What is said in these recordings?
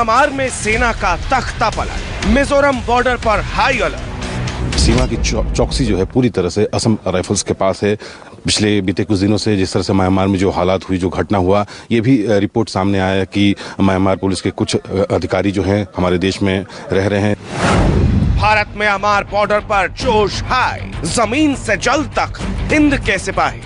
Myanmar में सेना का तख्ता पलट, मिजोरम बॉर्डर पर हाई अलर्ट। सीमा की चौकसी जो है पूरी तरह से असम राइफल्स के पास है। पिछले बीते कुछ दिनों से जिस तरह से म्यांमार में जो हालात हुई, जो घटना हुआ, ये भी रिपोर्ट सामने आया कि म्यांमार पुलिस के कुछ अधिकारी जो हैं हमारे देश में रह रहे हैं। भारत म्यांमार बॉर्डर पर जोश हाई, जमीन से जल तक हिंद के सिपाही।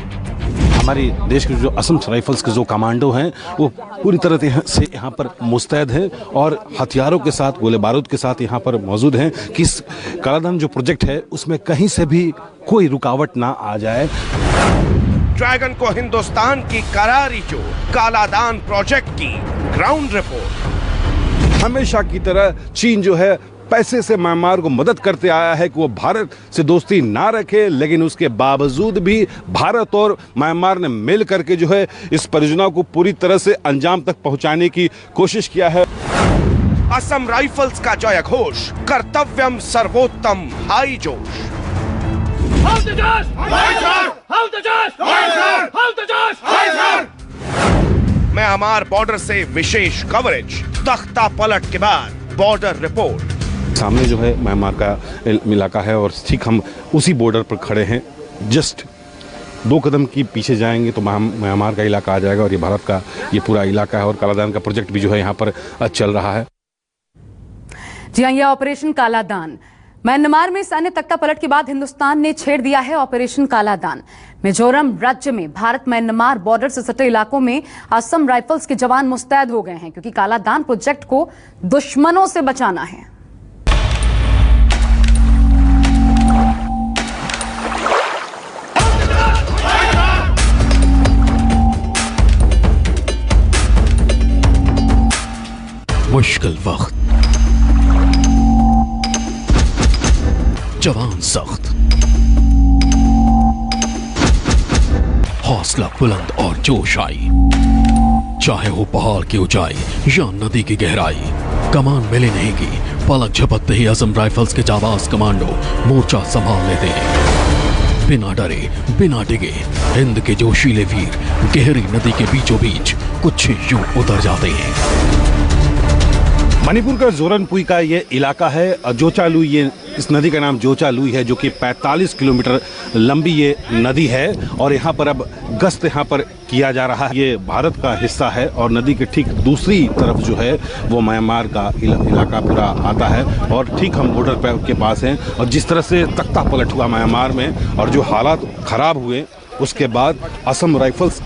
हमारी देश के जो असम राइफल्स के जो कमांडो हैं वो पूरी तरह से यहाँ पर मुस्तैद हैं और हथियारों के साथ, गोले बारूद के साथ यहाँ पर मौजूद हैं कि इस कालादान जो प्रोजेक्ट है उसमें कहीं से भी कोई रुकावट ना आ जाए। ड्रैगन को हिंदुस्तान की करारी चोट, कालादान प्रोजेक्ट की ग्राउंड रिपोर्ट। हमेशा की तरह चीन जो है पैसे से म्यांमार को मदद करते आया है कि वो भारत से दोस्ती ना रखे, लेकिन उसके बावजूद भी भारत और म्यांमार ने मिल करके जो है इस परियोजना को पूरी तरह से अंजाम तक पहुंचाने की कोशिश किया है। असम राइफल्स का जय घोष, कर्तव्यम सर्वोत्तम, हाई जोश। म्यांमार बॉर्डर से विशेष कवरेज, तख्ता पलट के बाद बॉर्डर रिपोर्ट। सामने जो है म्यांमार का इलाका है और ठीक हम उसी बॉर्डर पर खड़े हैं। जस्ट 2 कदम की पीछे जाएंगे तो म्यांमार का इलाका आ जाएगा और ये भारत का ये पूरा इलाका है और कालादान का प्रोजेक्ट भी जो है यहाँ पर चल रहा है। जी हाँ, यह ऑपरेशन कालादान। म्यांमार में सैन्य तख्ता पलट के बाद हिंदुस्तान ने छेड़ दिया है ऑपरेशन कालादान। मिजोरम राज्य में भारत म्यांमार बॉर्डर से सटे इलाकों में असम राइफल्स के जवान मुस्तैद हो गए हैं क्योंकि कालादान प्रोजेक्ट को दुश्मनों से बचाना है। मुश्किल वक्त, जवान सख्त, हौसला बुलंद और जोश आई। चाहे हो पहाड़ की ऊंचाई या नदी की गहराई, कमान मिले नहीं की पलक झपकते ही असम राइफल्स के जाबाज कमांडो मोर्चा संभाल लेते हैं। बिना डरे, बिना डिगे, हिंद के जोशीले वीर गहरी नदी के बीचों बीच कुछ यूं उतर जाते हैं। मणिपुर का जोरनपुई का ये इलाका है जोचालुई। ये इस नदी का नाम जोचालुई है जो कि 45 किलोमीटर लंबी ये नदी है और यहाँ पर अब गश्त यहाँ पर किया जा रहा है। ये भारत का हिस्सा है और नदी के ठीक दूसरी तरफ जो है वो म्यांमार का इलाका पूरा आता है और ठीक हम बॉर्डर के पास हैं। और जिस तरह से तख्ता पलट हुआ म्यांमार में और जो हालात खराब हुए उसके बाद असम राइफल्स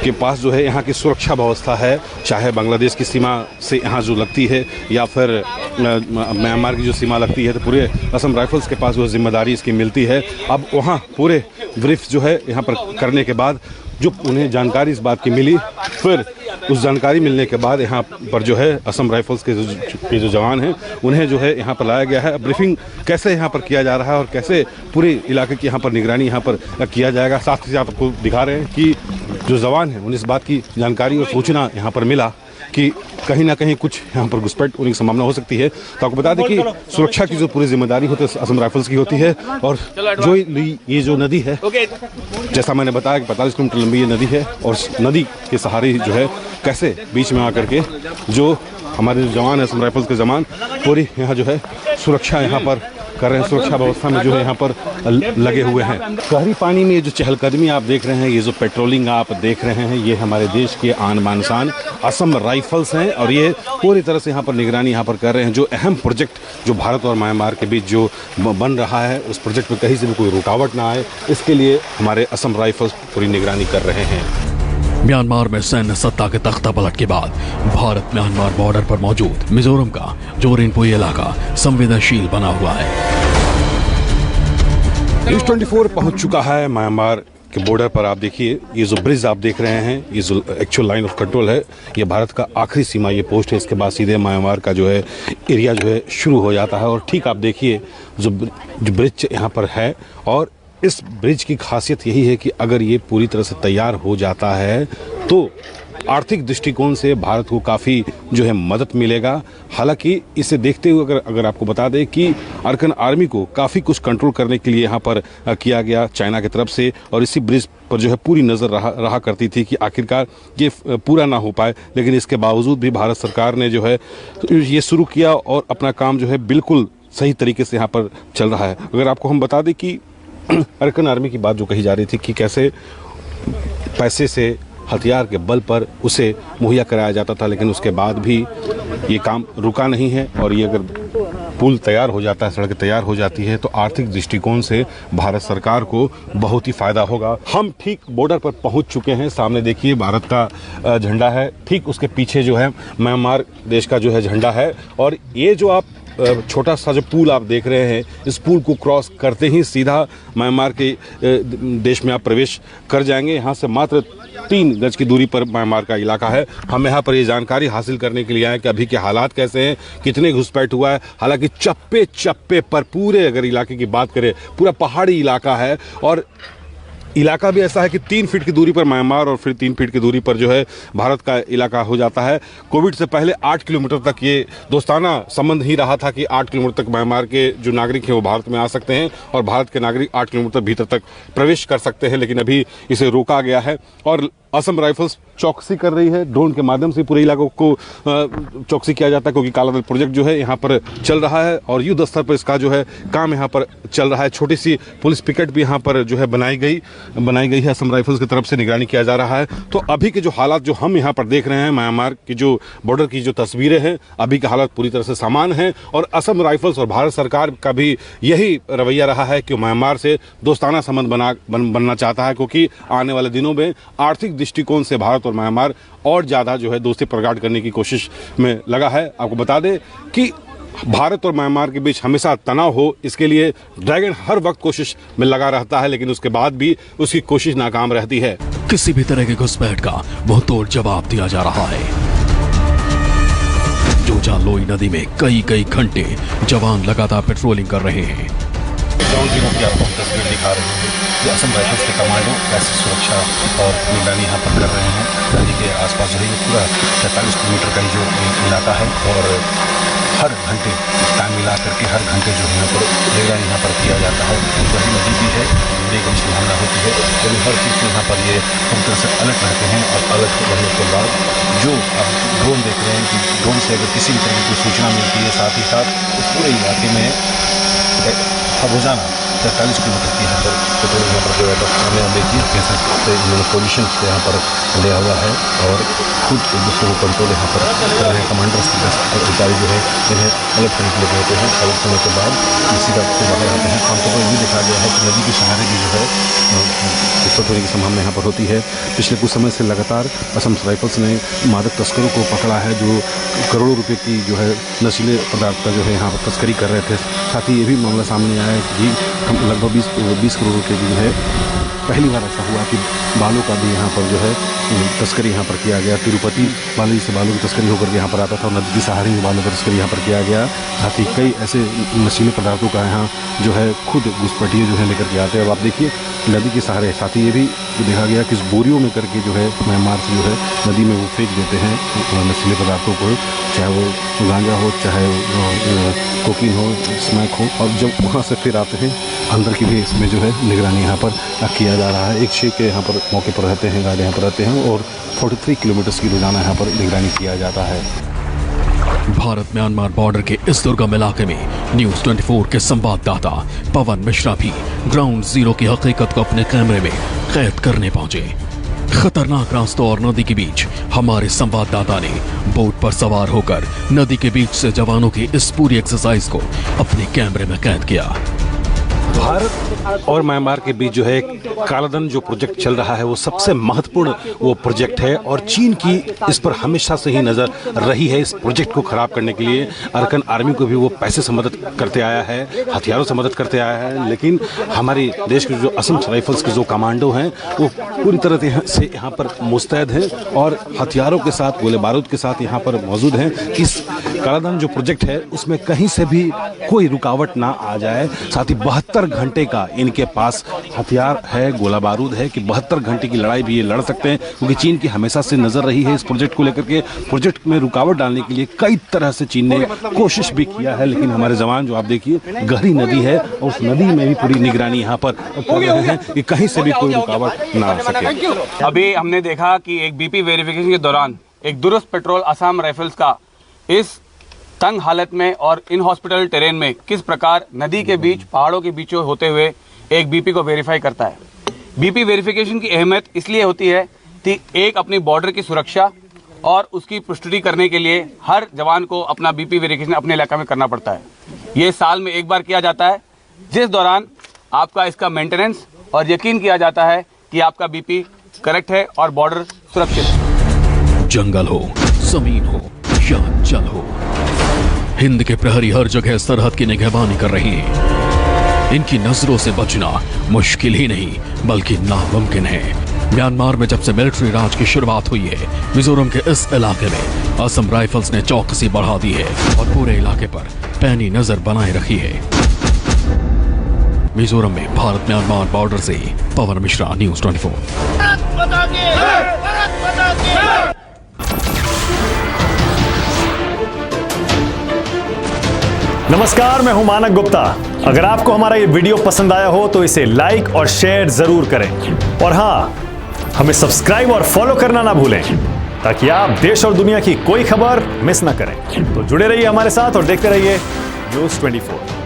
के पास जो है यहाँ की सुरक्षा व्यवस्था है, चाहे बांग्लादेश की सीमा से यहाँ जो लगती है या फिर म्यांमार की जो सीमा लगती है, तो पूरे असम राइफल्स के पास जो जिम्मेदारी इसकी मिलती है। अब वहाँ पूरे ब्रीफ जो है यहाँ पर करने के बाद जो उन्हें जानकारी इस बात की मिली, फिर उस जानकारी मिलने के बाद यहाँ पर जो है असम राइफल्स के जो जवान हैं उन्हें जो है यहाँ पर लाया गया है। ब्रीफिंग कैसे यहाँ पर किया जा रहा है और कैसे पूरे इलाके की यहाँ पर निगरानी यहाँ पर किया जाएगा, साथ ही साथ आपको दिखा रहे हैं कि जो जवान हैं उन्हें इस बात की जानकारी और सूचना यहाँ पर मिला कि कहीं ना कहीं कुछ यहाँ पर घुसपैठ होने की संभावना हो सकती है। तो आपको बता दें कि सुरक्षा की जो पूरी जिम्मेदारी होती है असम राइफल्स की होती है। और जो ये जो नदी है, जैसा मैंने बताया कि 45 किलोमीटर लंबी ये नदी है और नदी के सहारे जो है कैसे बीच में आकर के जो हमारे जवान हैं असम राइफल्स के जवान पूरी यहाँ जो है सुरक्षा यहाँ पर कर रहे हैं, सुरक्षा व्यवस्था में जो है यहाँ पर लगे हुए हैं। गहरी पानी में ये जो चहलकदमी आप देख रहे हैं, ये जो पेट्रोलिंग आप देख रहे हैं, ये हमारे देश के आन बान शान असम राइफल्स हैं और ये पूरी तरह से यहाँ पर निगरानी यहाँ पर कर रहे हैं। जो अहम प्रोजेक्ट जो भारत और म्यांमार के बीच जो बन रहा है उस प्रोजेक्ट में कहीं से भी कोई रुकावट ना आए, इसके लिए हमारे असम राइफल्स पूरी निगरानी कर रहे हैं। म्यांमार में सैन्य सत्ता के तख्ता पलट के बाद भारत म्यांमार बॉर्डर पर मौजूद मिजोरम का जोरनपुई इलाका संवेदनशील बना हुआ है। न्यूज़ 24 पहुंच चुका है म्यांमार के बॉर्डर पर। आप देखिए ये जो ब्रिज आप देख रहे हैं, ये जो एक्चुअल लाइन ऑफ कंट्रोल है, ये भारत का आखिरी सीमा ये पोस्ट है। इसके बाद सीधे म्यांमार का जो है एरिया जो है शुरू हो जाता है। और ठीक आप देखिए जो ब्रिज यहाँ पर है और इस ब्रिज की खासियत यही है कि अगर ये पूरी तरह से तैयार हो जाता है तो आर्थिक दृष्टिकोण से भारत को काफ़ी जो है मदद मिलेगा। हालांकि इसे देखते हुए अगर आपको बता दें कि अरकान आर्मी को काफ़ी कुछ कंट्रोल करने के लिए यहाँ पर किया गया चाइना की तरफ से, और इसी ब्रिज पर जो है पूरी नज़र रहा करती थी कि आखिरकार ये पूरा ना हो पाए, लेकिन इसके बावजूद भी भारत सरकार ने जो है ये शुरू किया और अपना काम जो है बिल्कुल सही तरीके से यहाँ पर चल रहा है। अगर आपको हम बता दें कि अरकान आर्मी की बात जो कही जा रही थी कि कैसे पैसे से हथियार के बल पर उसे मुहैया कराया जाता था, लेकिन उसके बाद भी ये काम रुका नहीं है, और ये अगर पुल तैयार हो जाता है, सड़क तैयार हो जाती है, तो आर्थिक दृष्टिकोण से भारत सरकार को बहुत ही फायदा होगा। हम ठीक बॉर्डर पर पहुंच चुके हैं। सामने देखिए भारत का झंडा है, ठीक उसके पीछे जो है म्यांमार देश का जो है झंडा है, और ये जो आप छोटा सा जो पुल आप देख रहे हैं, इस पुल को क्रॉस करते ही सीधा म्यांमार के देश में आप प्रवेश कर जाएंगे। यहाँ से मात्र 3 गज की दूरी पर म्यांमार का इलाका है। हम यहाँ पर ये जानकारी हासिल करने के लिए आए कि अभी के हालात कैसे हैं, कितने घुसपैठ हुआ है। हालांकि चप्पे चप्पे पर पूरे अगर इलाके की बात करें, पूरा पहाड़ी इलाका है, और इलाका भी ऐसा है कि 3 फीट की दूरी पर म्यांमार और फिर 3 फीट की दूरी पर जो है भारत का इलाका हो जाता है। कोविड से पहले 8 किलोमीटर तक ये दोस्ताना संबंध ही रहा था कि 8 किलोमीटर तक म्यांमार के जो नागरिक हैं वो भारत में आ सकते हैं, और भारत के नागरिक 8 किलोमीटर भीतर तक प्रवेश कर सकते हैं, लेकिन अभी इसे रोका गया है। और असम राइफल्स चौकसी कर रही है, ड्रोन के माध्यम से पूरे इलाकों को चौकसी किया जाता है, क्योंकि काला दल प्रोजेक्ट जो है यहाँ पर चल रहा है और युद्ध स्तर पर इसका जो है काम यहाँ पर चल रहा है। छोटी सी पुलिस पिकेट भी यहाँ पर जो है बनाई गई है, असम राइफल्स की तरफ से निगरानी किया जा रहा है। तो अभी के जो हालात जो हम यहाँ पर देख रहे हैं, म्यांमार की जो बॉर्डर की जो तस्वीरें हैं, अभी के हालात पूरी तरह से समान हैं, और असम राइफल्स और भारत सरकार का भी यही रवैया रहा है कि म्यांमार से दोस्ताना संबंध बनना चाहता है, क्योंकि आने वाले दिनों में आर्थिक दृष्टिकोण से भारत और म्यांमार और ज़्यादा जो है दोस्ती प्रगाढ़ करने की कोशिश में लगा है। आपको बता दें कि भारत और म्यांमार के बीच हमेशा तनाव हो, इसके लिए ड्रैगन हर वक्त कोशिश में लगा रहता है, लेकिन उसके बाद भी उसकी कोशिश नाकाम रहती है। किसी भी तरह के घुसपैठ का मुंहतोड़ जवाब दिया जा रहा है। जोजा लोई नदी में कई घंटे जवान लगातार पेट्रोलिंग कर रहे हैं। ग्राउंड जीरो की आपको हम तस्वीर दिखा रहे हैं कि असम राइफल्स के कमांडो कैसे सुरक्षा और निगरानी यहाँ पर कर रहे हैं। नदी के आसपास जो है ये पूरा 45 किलोमीटर का जो इलाका है, और हर घंटे टाइम मिला करके हर घंटे जो है यहाँ पर निगरानी यहाँ पर किया जाता है। वही नदी भी है, की संभावना होती है, लेकिन हर चीज़ से यहाँ पर ये पूरी तरह से अलर्ट रहते हैं। और अलर्ट रहने के बाद जो आप ड्रोन देख रहे हैं कि ड्रोन से अगर किसी भी तरह की सूचना मिलती है, साथ ही साथ उस पूरे इलाके में रोजाना 43 किलोमीटर की यहाँ पर पेट्रोल यहाँ पर जो है हमें देखिए कैसे इन्होंने पोजिशन से यहाँ पर लिया हुआ है, और खुद एक दूसरे को कंट्रोल यहाँ पर कर रहे हैं। कमांडर्स अधिकारी जो है इन्हें अलग करने के लिए होते हैं। अलग करने के बाद इसी का बाहर आते हैं। आमतौर पर ये देखा गया है कि नदी के सहारे भी जो है विस्फोट होने की संभावना यहाँ पर होती है। पिछले कुछ समय से लगातार असम राइफल्स ने मादक तस्करों को पकड़ा है, जो करोड़ों रुपये की जो है नशीले पदार्थ का जो है यहाँ पर तस्करी कर रहे थे। साथ ही ये भी मामला सामने आया है कि लगभग 20 करोड़ रुपये की जो है पहली बार ऐसा हुआ कि बालों का भी यहाँ पर जो है तस्करी यहाँ पर किया गया। तिरुपति बालाजी से बालों की तस्करी होकर के यहाँ पर आता था, और नदी के सहारे में बालों की तस्करी यहाँ पर किया गया। साथ ही कई ऐसे नशीले पदार्थों का यहाँ जो है खुद घुसपैठिए जो है लेकर के आते हैं। अब आप देखिए नदी के सहारे। साथ ही ये भी देखा गया कि इस बोरियों में करके जो है म्यांमार से जो है नदी में वो फेंक देते हैं नशीले पदार्थों को, चाहे वो गांजा हो, चाहे कोकीन हो, स्मैक हो, और जब वहाँ से फिर आते हैं अंदर की भी इसमें जो है निगरानी यहाँ पर किया जा रहा है। एक शेख के यहाँ पर मौके पर रहते हैं, गार्ड यहाँ पर रहते हैं, और 43 किलोमीटर की रोजाना यहाँ पर निगरानी किया जाता है। भारत म्यांमार बॉर्डर के इस दुर्गम इलाके में न्यूज़ 24 के संवाददाता पवन मिश्रा भी ग्राउंड जीरो की हकीकत को अपने कैमरे में कैद करने पहुंचे। खतरनाक रास्तों और नदी के बीच हमारे संवाददाता ने बोट पर सवार होकर नदी के बीच से जवानों की इस पूरी एक्सरसाइज को अपने कैमरे में कैद किया। भारत और म्यांमार के बीच जो है कालाधन जो प्रोजेक्ट चल रहा है वो सबसे महत्वपूर्ण वो प्रोजेक्ट है, और चीन की इस पर हमेशा से ही नज़र रही है। इस प्रोजेक्ट को खराब करने के लिए अरकान आर्मी को भी वो पैसे से मदद करते आया है, हथियारों से मदद करते आया है, लेकिन हमारे देश के जो असम राइफल्स के जो कमांडो हैं वो पूरी तरह से यहाँ पर मुस्तैद हैं और हथियारों के साथ, गोले बारूद के साथ यहाँ पर मौजूद हैं। इस कालादान जो प्रोजेक्ट है उसमें कहीं से भी कोई रुकावट ना आ जाए। साथ ही 72 घंटे का इनके पास हथियार है, गोला बारूद है कि 72 घंटे की लड़ाई भी ये लड़ सकते हैं, क्योंकि चीन की हमेशा से नजर रही है इस प्रोजेक्ट को लेकर के। प्रोजेक्ट में रुकावट डालने के लिए कई तरह से चीन ने कोशिश भी किया है, लेकिन हमारे जवान जो आप देखिए गहरी नदी है और उस नदी में भी पूरी निगरानी यहाँ पर कर रहे हैं कि कहीं से भी कोई रुकावट ना आ सके। अभी हमने देखा कि एक बीपी वेरिफिकेशन के दौरान एक दुरुस्त पेट्रोल असम राइफल्स का इस तंग हालत में और इन हॉस्पिटल टेरेन में किस प्रकार नदी के बीच पहाड़ों के बीचों होते हुए एक बीपी को वेरीफाई करता है। बीपी वेरिफिकेशन की अहमियत इसलिए होती है कि एक अपनी बॉर्डर की सुरक्षा और उसकी पुष्टि करने के लिए हर जवान को अपना बीपी वेरिफिकेशन अपने इलाका में करना पड़ता है। ये साल में एक बार किया जाता है, जिस दौरान आपका इसका मेंटेनेंस और यकीन किया जाता है कि आपका बीपी करेक्ट है और बॉर्डर सुरक्षित है। जंगल हो, जमीन हो या जल हो, हिंद के प्रहरी हर जगह सरहद की निगहबानी कर रही हैं। इनकी नजरों से बचना मुश्किल ही नहीं बल्कि नामुमकिन है। म्यांमार में जब से मिलिट्री राज की शुरुआत हुई है, मिजोरम के इस इलाके में असम राइफल्स ने चौकसी बढ़ा दी है और पूरे इलाके पर पैनी नजर बनाए रखी है। मिजोरम में भारत म्यांमार बॉर्डर से पवन मिश्रा, न्यूज़ 24। नमस्कार, मैं हूं मानक गुप्ता। अगर आपको हमारा ये वीडियो पसंद आया हो तो इसे लाइक और शेयर जरूर करें, और हाँ, हमें सब्सक्राइब और फॉलो करना ना भूलें ताकि आप देश और दुनिया की कोई खबर मिस ना करें। तो जुड़े रहिए हमारे साथ और देखते रहिए न्यूज़ 24।